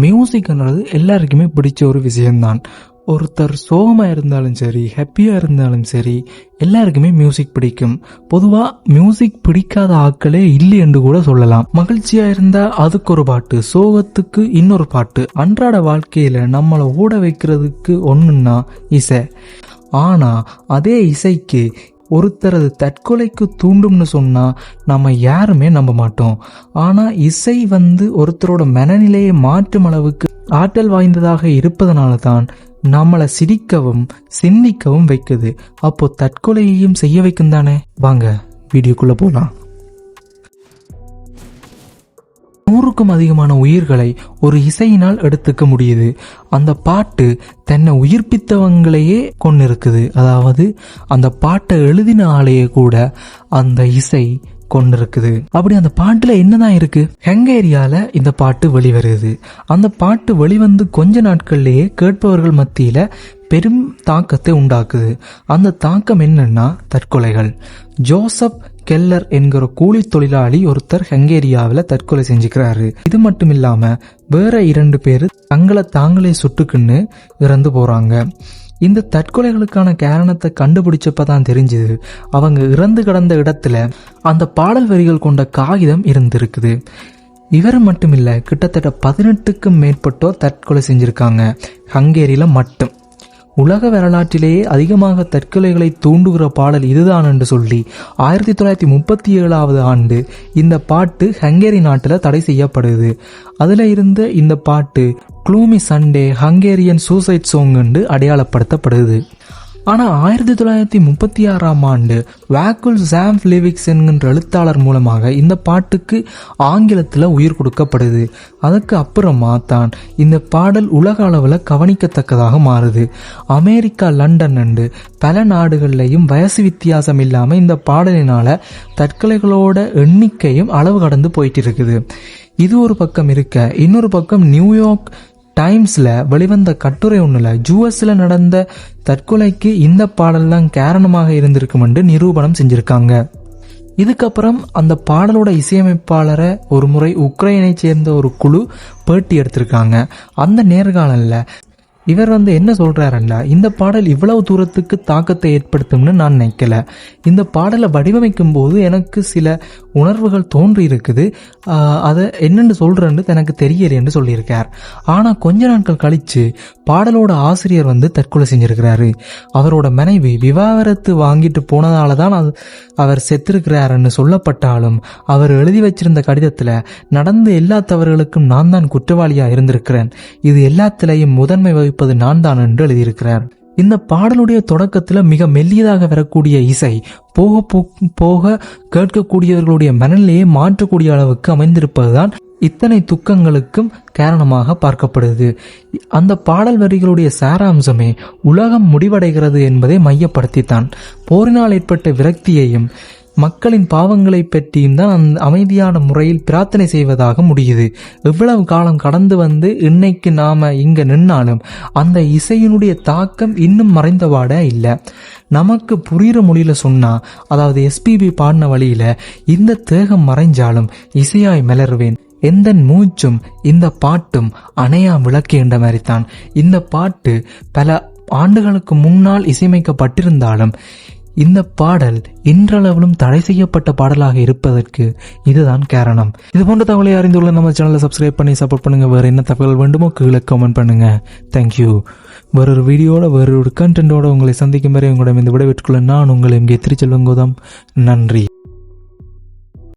மியூசிக்ன்றது எல்லாருக்குமே பிடிச்ச ஒரு விஷயம்தான். ஒருத்தர் சோகமாக இருந்தாலும் சரி, ஹாப்பியாக இருந்தாலும் சரி, எல்லாருக்குமே மியூசிக் பிடிக்கும். பொதுவாக மியூசிக் பிடிக்காத ஆட்களே இல்லை என்று கூட சொல்லலாம். மகிழ்ச்சியாக இருந்தால் அதுக்கு ஒரு பாட்டு, சோகத்துக்கு இன்னொரு பாட்டு. அன்றாட வாழ்க்கையில் நம்மளை ஓட வைக்கிறதுக்கு ஒன்றுன்னா இசை. ஆனால் அதே இசைக்கு ஒருத்தரது தற்கொலைக்கு தூண்டும்னு சொன்னால் நம்ம யாருமே நம்ப மாட்டோம். ஆனால் இசை ஒருத்தரோட மனநிலையை மாற்றும் அளவுக்கு ஆற்றல் வாய்ந்ததாக இருப்பதனால தான் நம்மளை சிரிக்கவும் சிந்திக்கவும் வைக்குது. அப்போ தற்கொலையையும் செய்ய வைக்கும் தானே. வாங்க வீடியோக்குள்ள போலாம். 100க்கும் அதிகமான உயிர்களை ஒரு இசையினால் எடுத்துக்க முடியுது. அந்த பாட்டு தன்னை உயிர்ப்பித்தவங்களையே கொண்டிருக்குது. அதாவது அந்த பாட்டை எழுதின ஆளையே கூட அந்த இசை கொண்டிருக்குது. அப்படி அந்த பாட்டுல என்னதான் இருக்கு? ஹங்கேரியால இந்த பாட்டு வெளிவருது. அந்த பாட்டு வெளிவந்து கொஞ்ச நாட்கள்லயே கேட்பவர்கள் மத்தியில பெரும் தாக்கத்தை உண்டாக்குது. அந்த தாக்கம் என்னன்னா தற்கொலைகள். ஜோசப் கெல்லர் என்கிற கூலி தொழிலாளி ஒருத்தர் ஹங்கேரியாவில் தற்கொலை செஞ்சுக்கிறாரு. இது மட்டும் இல்லாம வேற 2 பேர் தங்களை தாங்களே சுட்டுக்குன்னு இறந்து போறாங்க. இந்த தற்கொலைகளுக்கான காரணத்தை கண்டுபிடிச்சப்பதான் தெரிஞ்சது, அவங்க இறந்து கிடந்த இடத்துல அந்த பாடல் வரிகள் கொண்ட காகிதம் இருந்திருக்குது. இவர் மட்டுமில்ல, கிட்டத்தட்ட 18க்கும் மேற்பட்டோர் தற்கொலை செஞ்சிருக்காங்க ஹங்கேரியில மட்டும். உலக வரலாற்றிலேயே அதிகமாக தற்கொலைகளை தூண்டுகிற பாடல் இதுதான் என்று சொல்லி 1937 ஆண்டு இந்த பாட்டு ஹங்கேரி நாட்டில் தடை செய்யப்படுது. அதுல இருந்து இந்த பாட்டு gloomy Sunday Hungarian suicide song என்று அடையாளப்படுத்தப்படுது. ஆனால் 1936 ஆண்டு வேக்குல் சாம் லிவிக்ஸ் என்கின்ற எழுத்தாளர் மூலமாக இந்த பாட்டுக்கு ஆங்கிலத்தில் உயிர் கொடுக்கப்படுது. அதுக்கு அப்புறமா தான் இந்த பாடல் உலக அளவில் கவனிக்கத்தக்கதாக மாறுது. அமெரிக்கா, லண்டன் அண்டு பல நாடுகள்லையும் வயசு வித்தியாசம் இல்லாமல் இந்த பாடலினால தற்கொலைகளோட எண்ணிக்கையும் அளவு கடந்து போயிட்டு இருக்குது. இது ஒரு பக்கம் இருக்க, இன்னொரு பக்கம் நியூயார்க் டைம்ஸ்ல வெளிவந்த கட்டுரை ஒண்ணுல யூஎஸ்ல நடந்த தற்கொலைக்கு இந்த பாடல் தான் காரணமாக இருந்திருக்கும் என்று நிரூபணம் செஞ்சிருக்காங்க. இதுக்கப்புறம் அந்த பாடலோட இசையமைப்பாளரை ஒரு முறை உக்ரைனை சேர்ந்த ஒரு குழு பேட்டி எடுத்திருக்காங்க. அந்த நேர்காணல்ல இவர் என்ன சொல்றாருன்னா, இந்த பாடல் இவ்வளவு தூரத்துக்கு தாக்கத்தை ஏற்படுத்தும்னு நான் நினைக்கல. இந்த பாடலை வடிவமைக்கும் போது எனக்கு சில உணர்வுகள் தோன்றி இருக்குது, அதை என்னென்னு சொல்றேன்னு எனக்கு தெரியல என்று சொல்லியிருக்கார். ஆனா கொஞ்ச நாட்கள் கழிச்சு பாடலோட ஆசிரியர் தற்கொலை செஞ்சிருக்கிறாரு. அவரோட மனைவி விவாகரத்து வாங்கிட்டு போனதால தான் அவர் செத்திருக்கிறாருன்னு சொல்லப்பட்டாலும் அவர் எழுதி வச்சிருந்த கடிதத்துல நடந்த எல்லா தவறுகளுக்கும் நான் தான் குற்றவாளியா இருந்திருக்கிறேன், இது எல்லாத்திலையும் முதன்மை வகிப்பது நான் தான் என்று எழுதியிருக்கிறார். இந்த பாடலுடைய தொடக்கத்துல மிக மெல்லியதாக வரக்கூடிய இசை போக போக கேட்கக்கூடியவர்களுடைய மனநிலையை மாற்றக்கூடிய அளவுக்கு அமைந்திருப்பதுதான் இத்தனை துக்கங்களுக்கும் காரணமாக பார்க்கப்படுது. அந்த பாடல் வரிகளுடைய சாராம்சமே உலகம் முடிவடைகிறது என்பதை மையப்படுத்தித்தான். போரினால் ஏற்பட்ட விரக்தியையும் மக்களின் பாவங்களை பற்றியும் தான் அந்த அமைதியான முறையில் பிரார்த்தனை செய்வதாக முடியுது. எவ்வளவு காலம் கடந்து இன்னைக்கு நாம இங்க நின்னாலும் அந்த இசையினுடைய தாக்கம் இன்னும் மறைந்தவாட இல்லை. நமக்கு புரியுற மொழியில சொன்னா, அதாவது எஸ்பிபி பாடின வழியில, இந்த தேகம் மறைஞ்சாலும் இசையாய் மலர்வேன், எந்த மூச்சும் இந்த பாட்டும் அணையா விளக்கு என்ற மாதிரி தான். இந்த பாட்டு பல ஆண்டுகளுக்கு முன்னால் இசையமைக்கப்பட்டிருந்தாலும் இந்த பாடல் இன்றளவிலும் தடை செய்யப்பட்ட பாடலாக இருப்பதற்கு இதுதான் காரணம். இது போன்ற தகவலை அறிந்துள்ள நம்ம சேனலை சப்ஸ்கிரைப் பண்ணி சப்போர்ட் பண்ணுங்க. வேற என்ன தகவல் வேண்டுமோ கீழே கமெண்ட் பண்ணுங்க. தேங்க்யூ. வேறொரு வீடியோட வேறொரு கண்டென்ட்டோட உங்களை சந்திக்கும் வரை உங்களிடம் இந்த விடைபெற்றுக்கொள்ள நான் உங்களை இங்கே திருச்செல்வம் கௌதம். நன்றி.